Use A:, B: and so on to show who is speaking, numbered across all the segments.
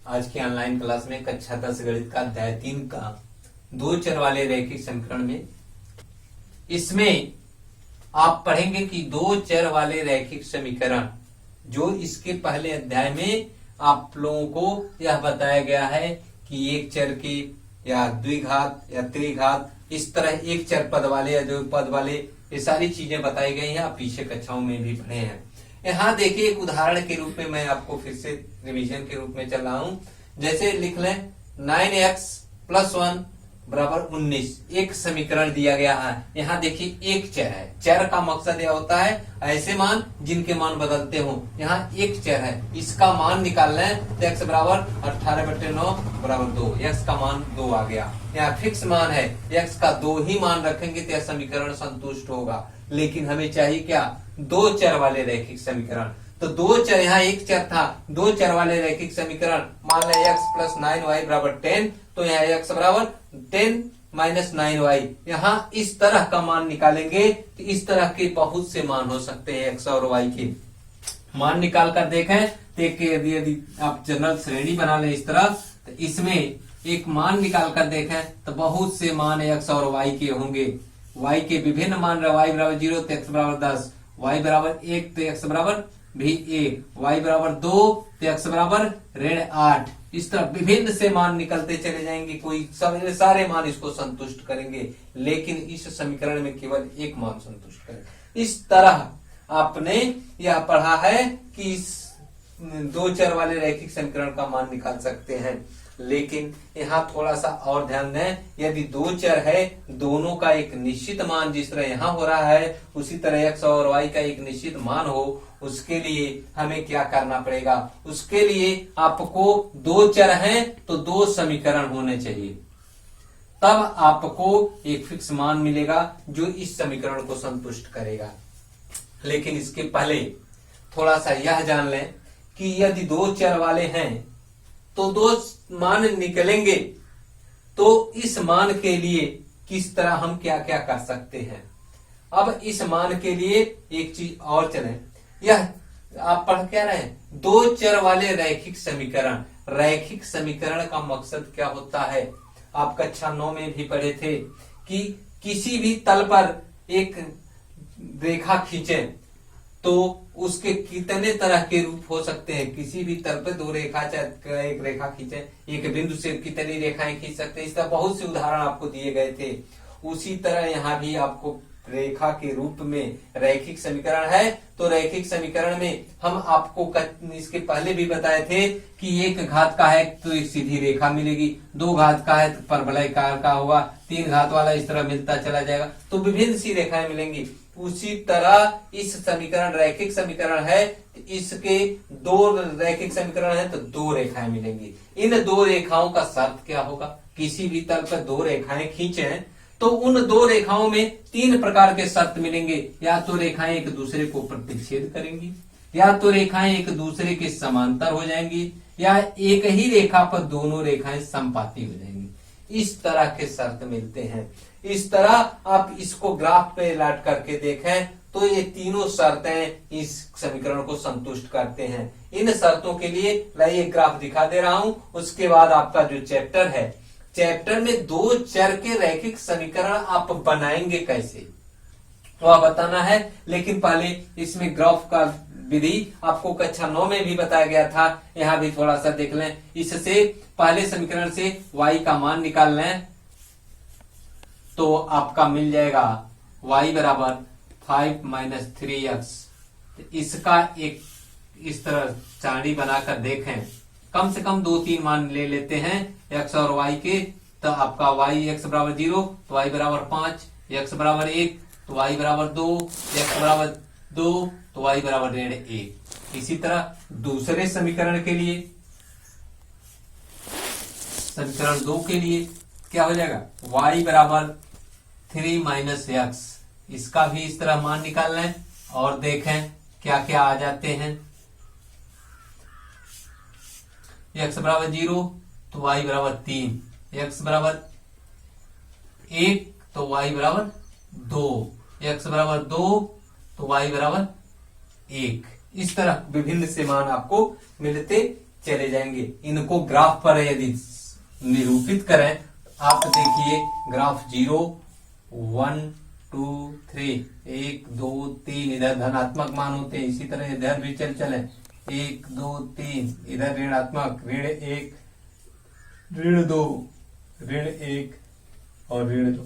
A: आज की online class में कक्षा 10 गणित का अध्याय 3 का दो चर वाले रैखिक समीकरण में इसमें आप पढ़ेंगे कि दो चर वाले रैखिक समीकरण जो इसके पहले अध्याय में आप लोगों को यह बताया गया है कि एक चर के या द्विघात या त्रिघात इस तरह एक चर पद वाले या दो पद वाले ये सारी चीजें बताई गई हैं। आप पीछे कक्षाओं में भी पढ़े हैं। यहाँ देखिए एक उदाहरण के रूप में मैं आपको फिर से रिवीजन के रूप में चल रहा हूं। जैसे लिख लें 9x + 1 बराबर 19 एक समीकरण दिया गया है। यहाँ देखिए एक चर है। चर का मकसद यह होता है ऐसे मान जिनके मान बदलते हो। यहाँ एक चर है, इसका मान निकालना है तो x बराबर 18/9 बराबर 2। x का मान 2 आ गया। यहाँ फिक्स मान है, x का 2 ही मान रखेंगे तो यह समीकरण संतुष्ट होगा। लेकिन हमें चाहिए क्या? दो चर वाले रैखिक समीकरण। तो दो चर, यहाँ एक चर था, दो चर वाले रैखिक समीकरण मान लें x + 9y बराबर 10। तो यहाँ x बराबर 10 - 9y। यहाँ इस तरह का मान निकालेंगे तो इस तरह के बहुत से मान हो सकते हैं। x और y के मान निकाल कर देखें तो यदि आप जनरल श्रेणी बना लें इस तरह, तो इसमें एक मान निकाल कर देखें तो बहुत से मान x और y के होंगे। y के विभिन्न मान y बराबर 0 तो x बराबर 10, y बराबर 1 तो x बराबर भी 1, y बराबर 2 तो x बराबर -8। इस तरह विभिन्न से मान निकलते चले जाएंगे। कोई सारे मान इसको संतुष्ट करेंगे, लेकिन इस समीकरण में केवल एक मान संतुष्ट करेंगे। इस तरह आपने यह पढ़ा है कि इस दो चर वाले रैखिक समीकरण का मान निकाल सकते हैं। लेकिन यहाँ थोड़ा सा और ध्यान दें, यदि दो चर है, दोनों का एक निश्चित मान जिस तरह यहाँ हो रहा है उसी तरह x और y का एक निश्चित मान हो, उसके लिए हमें क्या करना पड़ेगा? उसके लिए आपको दो चर हैं तो दो समीकरण होने चाहिए, तब आपको एक फिक्स मान मिलेगा जो इस समीकरण को संतुष्ट करेगा। लेकिन इसके पहले थोड़ा सा यह जान लें कि यदि दो चर वाले हैं तो दो मान निकलेंगे, तो इस मान के लिए किस तरह हम क्या क्या कर सकते हैं। अब इस मान के लिए एक चीज और चलें, यह आप पढ़ क्या रहे हैं? दो चर वाले रैखिक समीकरण। रैखिक समीकरण का मकसद क्या होता है? आप कक्षा 9 में भी पढ़े थे कि किसी भी तल पर एक रेखा खींचें तो उसके कितने तरह के रूप हो सकते हैं। किसी भी तल पर दो रेखा, चाहे एक रेखा खींचे, एक बिंदु से कितनी रेखाएं खींच सकते हैं। इस तरह बहुत से उदाहरण आपको दिए गए थे। उसी तरह यहाँ भी आपको रेखा के रूप में रैखिक समीकरण है। तो रैखिक समीकरण में हम आपको इसके पहले भी बताए थे कि एक घात का है तो एक सीधी रेखा मिलेगी, दो घात का है तो परवलयाकार का होगा, तीन घात वाला इस तरह मिलता चला जाएगा, तो विभिन्न सी रेखाएं मिलेंगी। उसी तरह इस समीकरण रैखिक समीकरण है, इसके दो रैखिक समीकरण है तो दो रेखाएं मिलेंगी। इन दो रेखाओं का शर्त क्या होगा? किसी भी तल पर दो रेखाएं खींचे तो उन दो रेखाओं में तीन प्रकार के शर्त मिलेंगे। या तो रेखाएं एक दूसरे को प्रतिच्छेद करेंगी, या तो रेखाएं एक दूसरे के समांतर हो जाएंगी, या एक ही रेखा पर दोनों रेखाएं समपाती हो जाएंगी। इस तरह के शर्त मिलते हैं। इस तरह आप इसको ग्राफ पे लाट करके देखें तो ये तीनों शर्तें इस समीकरण को संतुष्ट करते हैं। इन शर्तों के लिए लाइए ग्राफ दिखा दे रहा हूं। उसके बाद आपका जो चैप्टर है, चैप्टर में दो चर के रैखिक समीकरण आप बनाएंगे कैसे, वह बताना है। लेकिन पहले इसमें ग्राफ का विधि आपको कक्षा 9 में भी बताया गया था, यहाँ भी थोड़ा सा देख लें। इससे पहले समीकरण से y का मान निकाल लें तो आपका मिल जाएगा y बराबर 5 - 3x। इसका एक इस तरह चार्ट बनाकर देखें, कम से कम 2-3 मान ले लेते हैं x और y के। तो आपका x बराबर 0 तो y बराबर 5, x बराबर 1 तो y बराबर 2, x बराबर 2 तो y बराबर 1। इसी तरह दूसरे समीकरण के लिए, समीकरण 2 के लिए क्या हो जाएगा? y बराबर 3 - x। इसका भी इस तरह मान निकाल लें और देखें क्या क्या आ जाते हैं। x बराबर 0 तो y बराबर 3, x बराबर 1 तो y बराबर 2, x बराबर 2 तो y बराबर 1। इस तरह विभिन्न से मान आपको मिलते चले जाएंगे। इनको ग्राफ पर यदि निरूपित करें, आप देखिए ग्राफ 0 1 2 3, 1 2 3 इधर धनात्मक मान होते हैं, इसी तरह इधर भी चले 1 2 3, इधर ऋणात्मक, ऋण 1 ऋण 2 ऋण 1 और ऋण 2।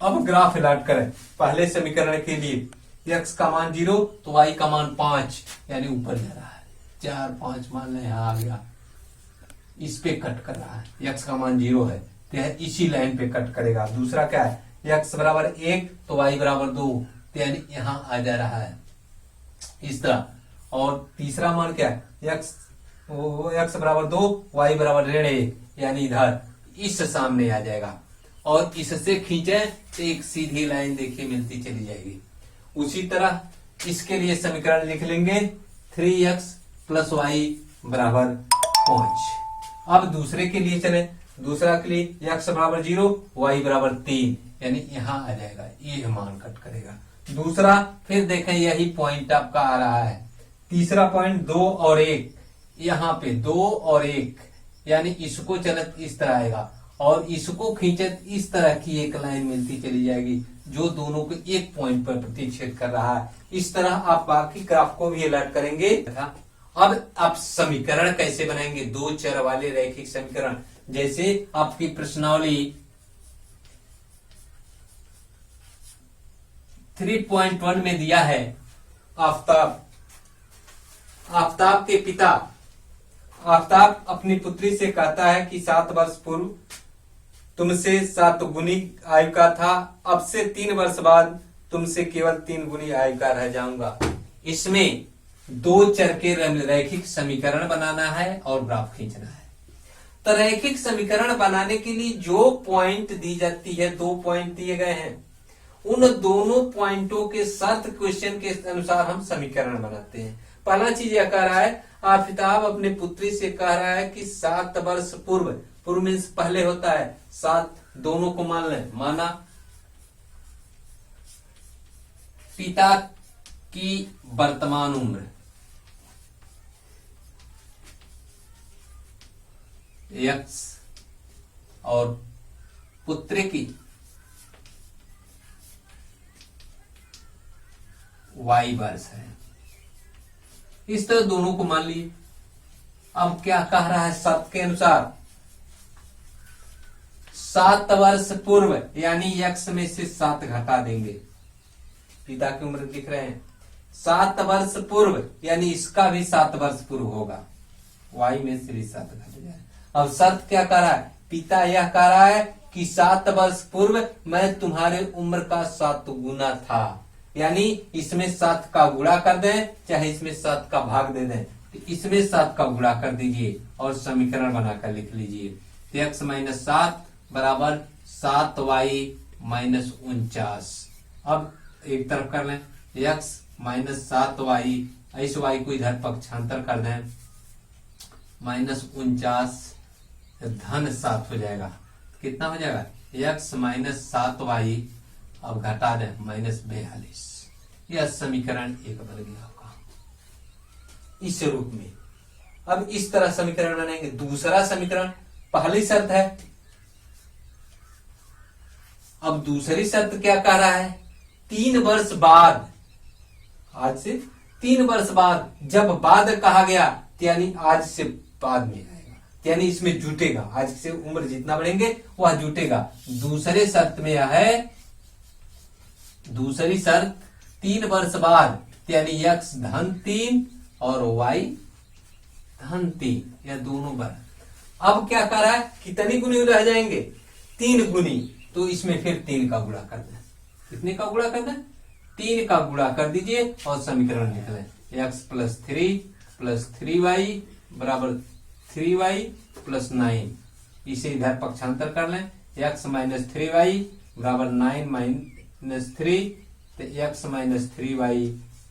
A: अब ग्राफ प्लॉट करें पहले समीकरण के लिए, x का मान 0 तो y का मान 5, यानी ऊपर जा रहा है, 4 5 मान लें, यहाँ आ गया, इस पे कट कर रहा है, x का मान 0 है तो यह इसी लाइन पे कट करेगा। दूसरा क्या है, x बराबर 1 तो y बराबर 2, तो यानी यहाँ आ जा रहा है इस तरह। और तीसरा मान क्या है, x बराबर 2 y बराबर ऋण 1, यानी इधर इस सामने आ जाएगा। और इससे खींचे तो एक सीधी लाइन देखिए मिलती चली जाएगी। उसी तरह इसके लिए समीकरण लिख लेंगे 3x प्लस वाई बराबर 5। अब दूसरे के लिए चले, दूसरा के लिए x बराबर 0 y बराबर 3, यानी यहाँ आ जाएगा, ये मान कट करेगा। दूसरा फिर देखें यही पॉइंट आपका आ रहा है, तीसरा पॉइंट 2 और 1, यहाँ पे 2 और 1, यानी इसको चलत इस तरह आएगा और इसको खींचत इस तरह की एक लाइन मिलती चली जाएगी जो दोनों को एक पॉइंट पर प्रतिच्छेद कर रहा है। इस तरह आप बाकी ग्राफ को भी अलर्ट करेंगे। अब आप समीकरण कैसे बनाएंगे, दो चर वाले रैखिक समीकरण, जैसे आपकी प्रश्नावली 3.1 में दिया है, आफताब के पिता, आफताब अपनी पुत्री से कहता है कि 7 वर्ष पूर्व तुमसे 7 गुनी आयु का था, अब से 3 वर्ष बाद तुमसे केवल 3 गुनी आयु का रह जाऊंगा। इसमें दो चर के रैखिक समीकरण बनाना है और ग्राफ खींचना है। तो रैखिक समीकरण बनाने के लिए जो पॉइंट दी जाती है, 2 पॉइंट दिए गए हैं, उन दोनों पॉइंटों के साथ क्वेश्चन के अनुसार हम समीकरण बनाते हैं। पहला चीज यह कह रहा है, आफताब अपने पुत्री से कह रहा है कि 7 वर्ष पूर्व, पूर्व मीन्स पहले होता है, 7 दोनों को मान लें, माना पिता की वर्तमान उम्र x और पुत्र की y वर्ष है। इस तरह दोनों को मान लिए। अब क्या कह रहा है, शब्द के अनुसार 7 वर्ष पूर्व, यानी x में से 7 घटा देंगे, पिता की उम्र लिख रहे हैं, 7 वर्ष पूर्व यानी इसका भी 7 वर्ष पूर्व होगा, y में से भी 7 घट जाए। अब शर्त क्या कह रहा है, पिता यह कह रहा है कि 7 वर्ष पूर्व मैं तुम्हारे उम्र का 7 गुना था, यानी इसमें 7 का गुणा कर दें चाहे इसमें 7 का भाग दे दें, तो इसमें 7 का गुणा कर दीजिए और समीकरण बनाकर लिख लीजिए। x माइनस 7 बराबर 7y माइनस 49। अब एक तरफ कर लें, x माइनस 7y, इस y को इधर पक्षांतर कर दें, माइनस 49 धन 7 हो जाएगा, कितना हो जाएगा, x माइनस 7y, अब घटा दें माइनस 42। यह समीकरण 1 बन गया होगा इस रूप में। अब इस तरह समीकरण बनाएंगे। दूसरा समीकरण, पहली शर्त है, अब दूसरी शर्त क्या कह रहा है, 3 वर्ष बाद, आज से 3 वर्ष बाद, जब बाद कहा गया यानी आज से बाद में आएगा, यानी इसमें जुटेगा, आज से उम्र जितना बढ़ेंगे वह जुटेगा। दूसरे शर्त में यह है, दूसरी शर्त 3 वर्ष बाद, यानी x धन 3 और y धन 3, यह दोनों बार। अब क्या कर रहा है, कितनी गुनी रह जाएंगे, 3 गुनी, तो इसमें फिर 3 का गुणा कर दें, कितने का गुणा करना है, 3 का गुणा कर दीजिए और समीकरण लिख लें, x प्लस 3 प्लस 3y बराबर 3y प्लस 9, इसे इधर पक्षांतर कर लें, x माइनस 3y बराबर 9 माइनस 3, तो x minus 3y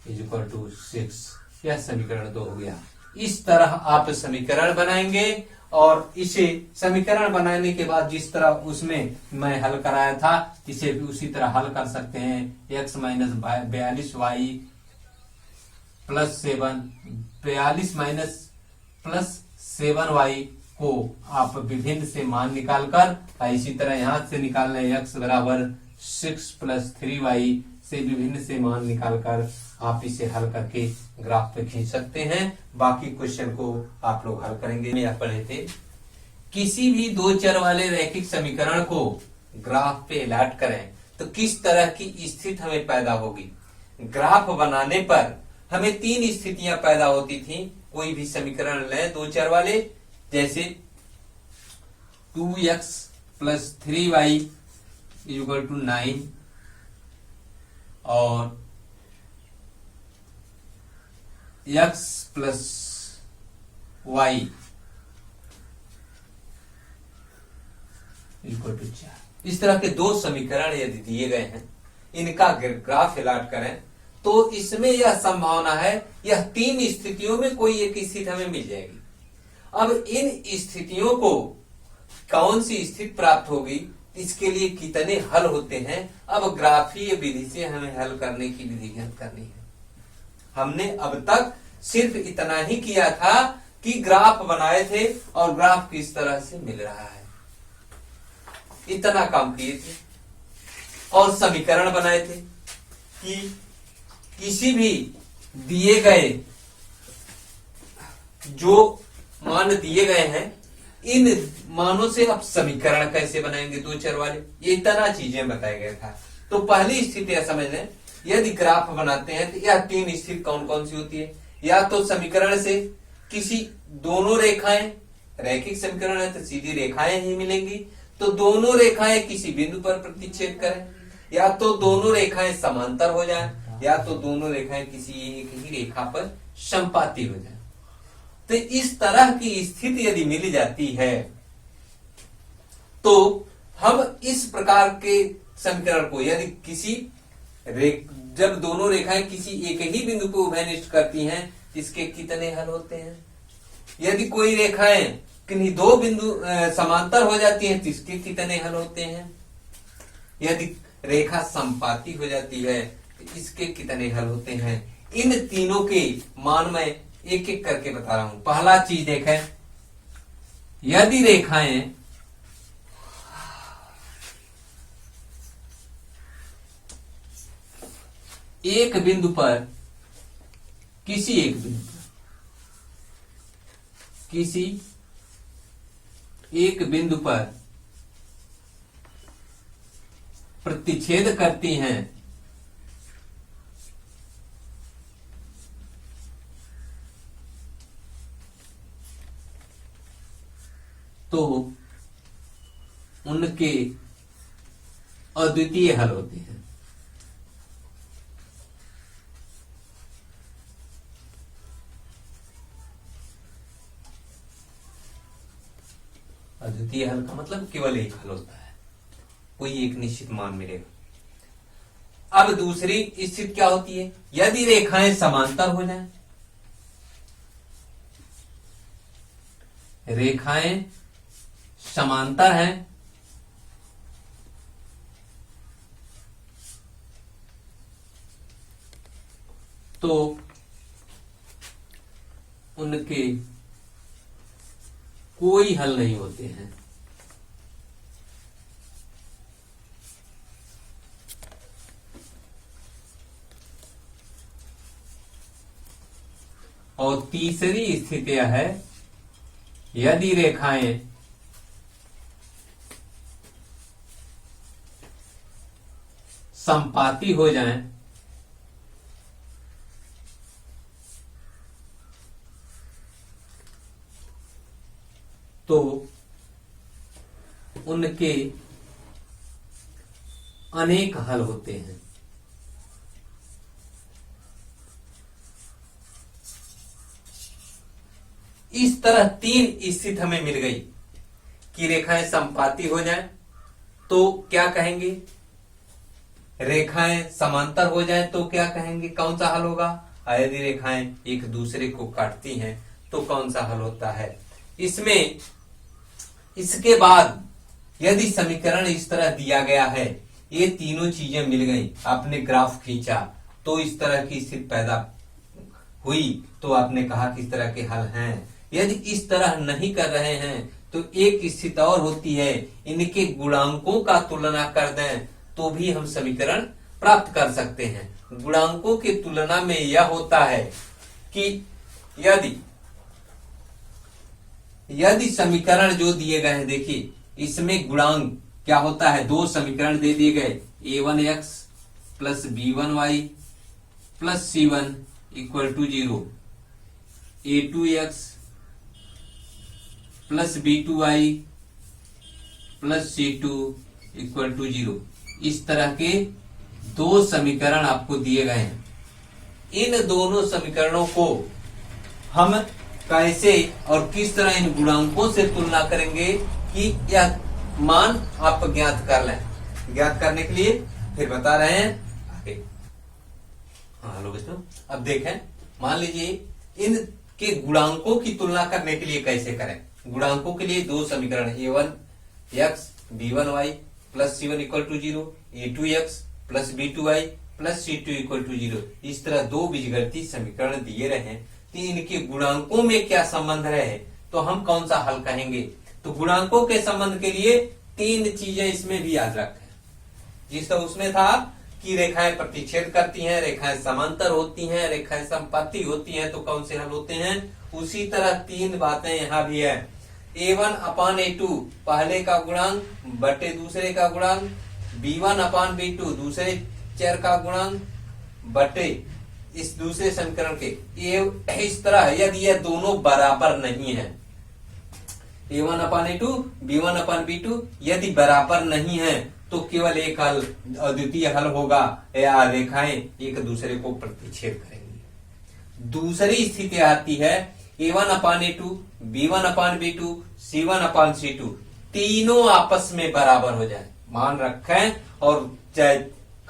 A: is equal to 6। यह समीकरण 2 हो गया। इस तरह आप समीकरण बनाएंगे और इसे समीकरण बनाने के बाद जिस तरह उसमें मैं हल कराया था, इसे भी उसी तरह हल कर सकते हैं। x minus 42y plus 7, 42 minus plus 7y को आप विभिन्न से मान निकालकर, इसी तरह यहां से निकालना है x बराबर 6 + 3y से विभिन्न से मान निकालकर आप इसे हल करके ग्राफ पे खींच सकते हैं। बाकी क्वेश्चन को आप लोग हल करेंगे। में आप पढ़े थे, किसी भी दो चर वाले रैखिक समीकरण को ग्राफ पे प्लॉट करें तो किस तरह की स्थिति हमें पैदा होगी। ग्राफ बनाने पर हमें तीन स्थितियां पैदा होती थी। कोई भी समीकरण लें दो चर वाले, जैसे 2x + 3y = 9 और x + y = 4। इस तरह के दो समीकरण यदि दिए गए हैं, इनका ग्राफ प्लॉट करें तो इसमें यह संभावना है यह तीन स्थितियों में कोई एक स्थिति हमें मिल जाएगी। अब इन स्थितियों को कौन सी स्थिति प्राप्त होगी, इसके लिए कितने हल होते हैं, अब ग्राफीय विधि से हमें हल करने की विधि ज्ञात करनी है। हमने अब तक सिर्फ इतना ही किया था कि ग्राफ बनाए थे और ग्राफ किस तरह से मिल रहा है, इतना काम किए थे। और समीकरण बनाए थे कि किसी भी दिए गए जो मान दिए गए हैं, इन मानों से आप समीकरण कैसे बनाएंगे दो चर वाले, ये इतना चीजें बताया गया था। तो पहली स्थिति यह समझ लें, यदि ग्राफ बनाते हैं तो यह तीन स्थिति कौन कौन सी होती है। या तो समीकरण से किसी दोनों रेखाएं, रैखिक समीकरण है तो सीधी रेखाएं ही मिलेंगी, तो दोनों रेखाएं किसी बिंदु पर प्रतिच्छेद करें, या तो दोनों रेखाएं समांतर हो जाएं, या तो दोनों रेखाएं किसी एक ही रेखा पर संपाती हो जाएं। तो इस तरह की स्थिति यदि मिल जाती है तो हम इस प्रकार के समीकरण को, यदि किसी जब दोनों रेखाएं किसी एक ही बिंदु को उभयनिष्ठ करती हैं, इसके कितने हल होते हैं। यदि कोई रेखाएं किन्हीं दो बिंदु समांतर हो जाती हैं तो इसके कितने हल होते हैं। यदि रेखा संपाती हो जाती है तो इसके कितने हल होते हैं। इन तीनों के मान मैं एक एक करके बता रहा हूं। पहला चीज देखें, यदि रेखाएं एक बिंदु पर किसी एक बिंदु पर प्रतिच्छेद करती हैं तो उनके अद्वितीय हल होते हैं। अद्वितीय हल का मतलब केवल एक हल होता है, कोई एक निश्चित मान मिलेगा। अब दूसरी स्थिति क्या होती है, यदि रेखाएं समांतर हो जाएं, रेखाएं समांतर हैं तो उनके कोई हल नहीं होते हैं। और तीसरी स्थिति यह है, यदि रेखाएं संपाती हो जाएं तो उनके अनेक हल होते हैं। इस तरह तीन स्थिति हमें मिल गई कि रेखाएं संपाती हो जाएं तो क्या कहेंगे, रेखाएं समांतर हो जाएं तो क्या कहेंगे, कौन सा हल होगा। यदि रेखाएं एक दूसरे को काटती हैं तो कौन सा हल होता है। इसमें इसके बाद यदि समीकरण इस तरह दिया गया है, ये तीनों चीजें मिल गई, आपने ग्राफ खींचा तो इस तरह की स्थिति पैदा हुई, तो आपने कहा किस तरह के हल हैं। यदि इस तरह नहीं कर रहे हैं तो एक स्थिति और होती है, इनके गुणांकों का तुलना कर दें तो भी हम समीकरण प्राप्त कर सकते हैं। गुणांकों की तुलना में यह होता है कि यदि समीकरण जो दिए गए हैं, देखिए इसमें गुणांक क्या होता है, दो समीकरण दे दिए गए, a1x plus b1y plus c1 equal to 0, a2x plus b2y plus c2 equal to 0। इस तरह के दो समीकरण आपको दिए गए हैं। इन दोनों समीकरणों को हम कैसे और किस तरह इन गुणांकों से तुलना करेंगे कि यह मान आप ज्ञात कर लें। ज्ञात करने के लिए फिर बता रहे हैं आगे। हाँ हेलो बच्चों, अब देखें, मान लीजिए इनके गुणांकों की तुलना करने के लिए कैसे करें। गुणांकों के लिए दो समीकरण, a1x b1y plus c1 equal to 0, a2x plus b2y plus c2 equal to 0। इस तरह दो बीजगणितीय समीकरण दिए रहे तो इनके गुणांकों में क्या संबंध रहे तो हम कौन सा हल कहेंगे। तो गुणांकों के संबंध के लिए तीन चीजें इसमें भी याद रखें। जिस तरह उसमें था कि रेखाएं प्रतिच्छेद करती हैं, रेखाएं समांतर होती हैं, रेखाएं समपाती होती हैं, तो कौन से हल होते हैं, उसी तरह तीन बातें यहाँ भी है। a1 अपान a2 पहले का गुणांक बटे दूसरे का गुणांक, b1 अपान b2 दूसरे चर का गुणांक बटे इस दूसरे समीकरण के। ये इस तरह यदि ये दोनों बराबर नहीं है, a1 अपान a2 b1 अपान b2 यदि बराबर नहीं है तो केवल एक हल, अद्वितीय हल होगा, या रेखाएं एक दूसरे को प्रतिच्छेद करेंगी। दूसरी स्थिति आती है a1 अपान a2 b1 अपान b2 c1 अपान c2 तीनों आपस में बराबर हो जाए। मान रखें और चाहे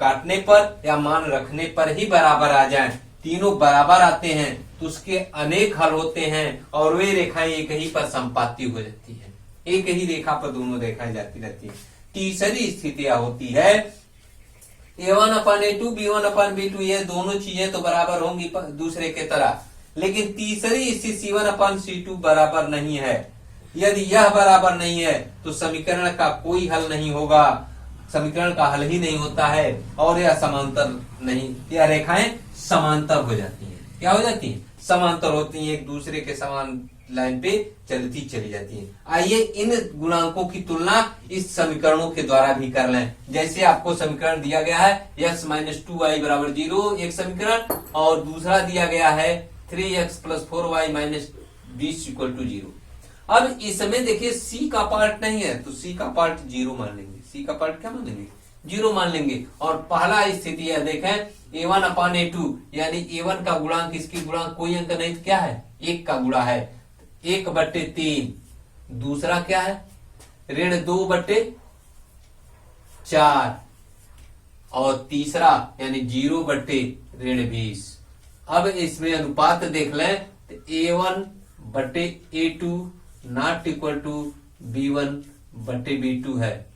A: काटने पर या मान रखने पर ही बराबर आ जाए, तीनों बराबर आते हैं तो उसके अनेक हल होते हैं और वे रेखाएं एक ही पर संपाती हो जाती है, एक ही रेखा पर दोनों रेखाएं जाती रहती है। तीसरी स्थिति होती है a1 अपान a2 b1 अपान b2 ये दोनों चीजें तो बराबर होंगी दूसरे के तरह, लेकिन तीसरी स्थिति c1 अपान c2 बराबर नहीं है। यदि यह बराबर नहीं है तो समीकरण का कोई हल नहीं होगा, समीकरण का हल ही नहीं होता है और यह समांतर नहीं, यह रेखाएं समांतर हो जाती हैं। क्या हो जाती हैं, समांतर होती हैं, एक दूसरे के समान लाइन पे चलती चली जाती है। आइए इन गुणांकों की तुलना इस समीकरणों के द्वारा भी कर लें। जैसे आपको समीकरण दिया गया है x माइनस 2y बराबर 0 एक समीकरण, और दूसरा दिया गया है 3x plus 4y minus 20 equal to 0। अब इसमें देखिए c का पार्ट नहीं है तो c का पार्ट 0 मान लेंगे, c का पार्ट क्या मान लेंगे, 0 मान लेंगे। और पहला स्थिति है, देखें a1 अपान a2 यानी a1 का गुणांक, इसकी गुणांक कोई अंक नहीं तो क्या है, 1 का गुणा है, 1/3। दूसरा क्या है, ऋण 2/4 और तीसरा यानी 0/20। अब इसमें अनुपात देख लें तो a1/a2 not equal to b1/b2 है।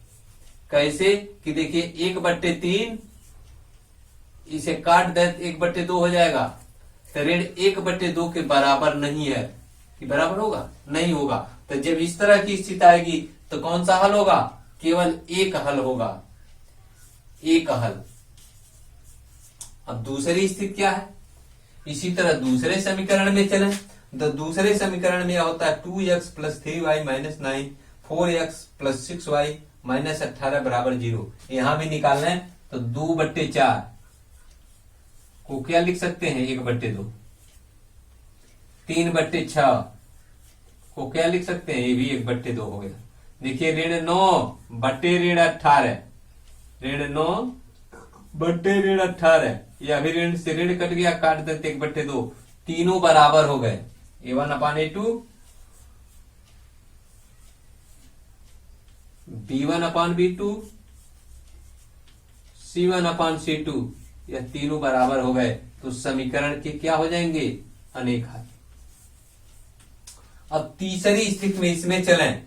A: कैसे कि देखिए 1/3 इसे काट दे 1/2 हो जाएगा, तो ऋण 1/2 के बराबर नहीं है, कि बराबर होगा, नहीं होगा। तो जब इस तरह की स्थिति आएगी तो कौन सा हल होगा, केवल एक हल होगा, एक हल। अब दूसरी स्थिति क्या है, इसी तरह दूसरे समीकरण में चलें तो दूसरे समीकरण में होता है 2x plus 3y minus 9 4x plus 6y minus 18 बराबर 0। यहां भी निकालना है तो 2/4 को क्या लिख सकते हैं, 1/2। 3/6 को क्या लिख सकते हैं, ये भी 1/2 हो गया। देखिए ऋण 9 बटे ऋण 18, ऋण 9 बटे ऋण 18, या अभी ऋण से ऋण कट गया, काट देते 1/2, तीनों बराबर हो गए। a1 अपान a2 b1 अपान b2 c1 अपान c2 यह तीनों बराबर हो गए तो समीकरण के क्या हो जाएंगे, अनेक हल। अब तीसरी स्थिति में इसमें चलें।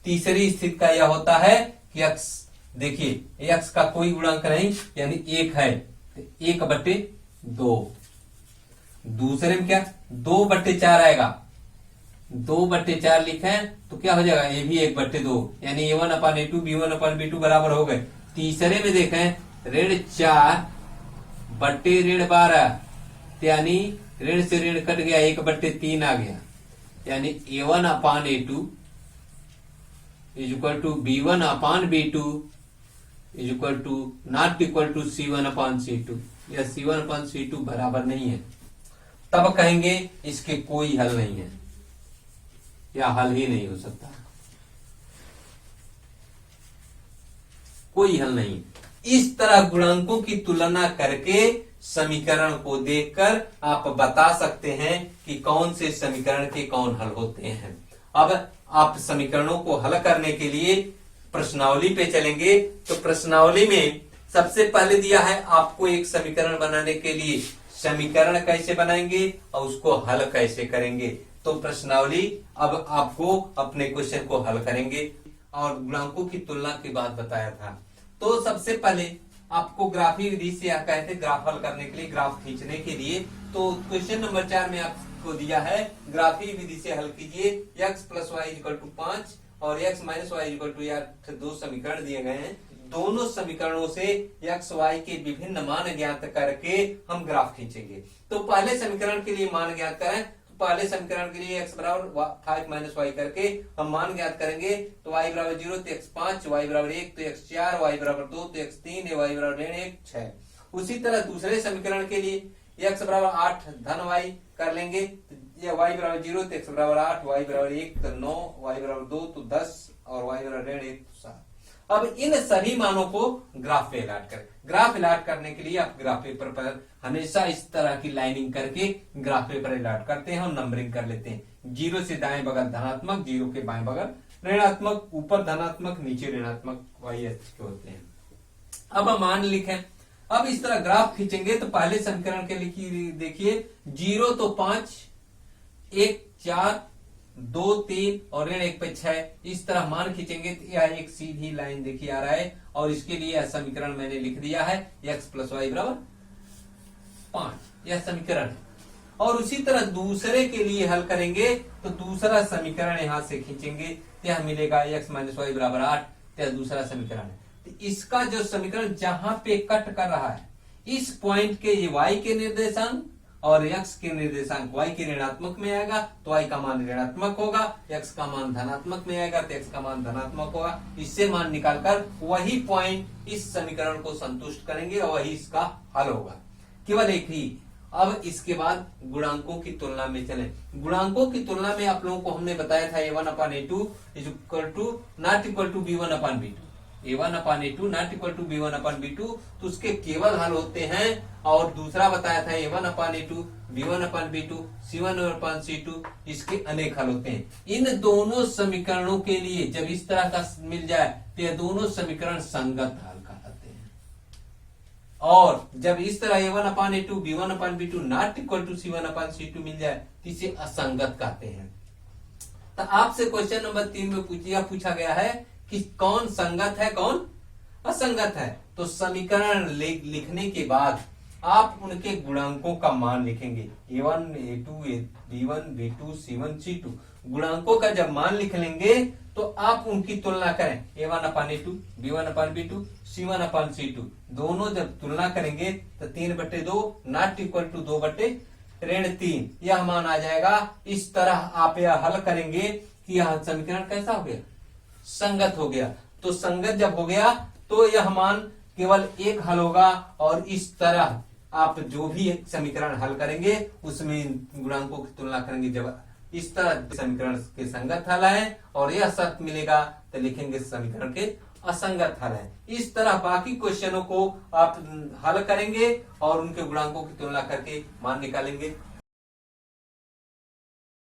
A: तीसरी स्थिति का यह होता है कि x, देखिए x का कोई गुणांक नहीं यानी 1 है, 1/2। दूसरे में क्या 2/4 आएगा, 2/4 लिखे तो क्या हो जाएगा, ए भी 1/2, यानी A1/A2 B1/B2 बराबर हो गए। तीसरे में देखें ऋण 4 बट्टे ऋण 12, यानी ऋण से ऋण कट गया, 1/3 आ गया, यानी A1/A2 is equal to B1/B2 is equal to not equal to C1/C2। या C1/C2 बराबर नहीं है, तब कहेंगे इसके कोई हल नहीं है, या हल ही नहीं हो सकता, कोई हल नहीं। इस तरह गुणांकों की तुलना करके समीकरण को देखकर आप बता सकते हैं कि कौन से समीकरण के कौन हल होते हैं। अब आप समीकरणों को हल करने के लिए प्रश्नावली पे चलेंगे। तो प्रश्नावली में सबसे पहले दिया है आपको एक समीकरण बनाने के लिए समीकरण कैसे बनाएंगे और उसको हल कैसे करेंगे। तो प्रश्नावली अब आपको अपने क्वेश्चन को हल करेंगे और गुणांकों की तुलना की बात बताया था। तो सबसे पहले आपको ग्राफी विधि से कहते हैं ग्राफ हल करने के लिए, ग्राफ खींचने के लिए। तो क्वेश्चन नंबर 4 में आपको दिया है ग्राफी विधि से हल कीजिए, x + y = 5 और x - y = 8 दो समीकरण दिए गए हैं। दोनों समीकरणों से x y के विभिन्न मान ज्ञात करके हम ग्राफ खींचेंगे। तो पहले समीकरण के लिए मान ज्ञात करें। तो पहले समीकरण के लिए x बराबर 5 - y करके हम मान ज्ञात करेंगे। तो y बराबर 0 तो x 5, y बराबर 1 तो x 4, y बराबर 2 तो x 3, y बराबर 1 6। उसी तरह दूसरे समीकरण के लिए x बराबर 8 धन y कर लेंगे। ये y बराबर 0 तो x बराबर 8, y बराबर 1 तो 9, y बराबर 2 तो 10 और y बराबर 1 तो 7। अब इन सभी मानों को ग्राफ पे अलाट करें। ग्राफ अलाट करने के लिए आप ग्राफ पेपर पर हमेशा इस तरह की लाइनिंग करके ग्राफ पेपर अलाट करते हैं और नंबरिंग कर लेते हैं। 0 से दाएं बगल धनात्मक, 0 के बाएं बगल ऋणात्मक, ऊपर धनात्मक नीचे ऋणात्मक YH के होते हैं। अब हम मान लिखें। अब इस तरह ग्राफ खींचेंगे तो पहले समीकरण के लिए देखिए 0 तो 5, 1 4, 2 3 और ऋण 1 पे 6, इस तरह मान खींचेंगे तो यह एक सीधी लाइन देखिए आ रहा है और इसके लिए समीकरण मैंने लिख दिया है x + y = 5, यह समीकरण है। और उसी तरह दूसरे के लिए हल करेंगे तो दूसरा समीकरण यहां से खींचेंगे तो यह मिलेगा x - y = 8, यह दूसरा समीकरण है। तो इसका जो समीकरण जहां पे कट कर रहा है इस पॉइंट के ये y के निर्देशांक और x के निर्देशांक y के ऋणात्मक में आएगा तो y का मान ऋणात्मक होगा, x का मान धनात्मक में आएगा तो x का मान धनात्मक होगा। इससे मान निकालकर वही पॉइंट इस समीकरण को संतुष्ट करेंगे और वही इसका हल होगा, केवल एक ही। अब इसके बाद गुणांकों की तुलना में चलें। गुणांकों की तुलना में आप लोगों को हमने बताया था A1/A2 ≠ B1/B2, A1/A2 ≠ B1/B2, तो उसके केवल हल होते हैं। और दूसरा बताया था A1/A2 B1/B2 C1/C2, इसके अनेक हल होते हैं। इन दोनों समीकरणों के लिए जब इस तरह का मिल जाए तो ये दोनों समीकरण संगत हल कहलाते हैं। और जब इस तरह A1/A2 B1/B2 ≠ C1/C2 मिल जाए तो इसे असंगत कहते हैं। तो आपसे क्वेश्चन नंबर 3 में पूछा गया है कि कौन संगत है कौन असंगत है। तो समीकरण लिखने के बाद आप उनके गुणांकों का मान लिखेंगे, A1 A2 B1 B2 C1 C2। गुणांकों का जब मान लिख लेंगे तो आप उनकी तुलना करें, A1/A2 B1/B2 C1/C2, दोनों जब तुलना करेंगे तो 3/2 ≠ 2/3, यह मान आ जाएगा। इस तरह आप यह हल करेंगे कि यह समीकरण कैसा हो गया, संगत हो गया। तो संगत जब हो गया तो यह मान केवल एक हल होगा। और इस तरह आप जो भी समीकरण हल करेंगे उसमें गुणांकों की तुलना करेंगे। जब इस तरह समीकरण के संगत हल है और यह शर्त मिलेगा तो लिखेंगे समीकरण के असंगत हल है। इस तरह बाकी क्वेश्चनों को आप हल करेंगे और उनके गुणांकों की तुलना करके मान निकालेंगे।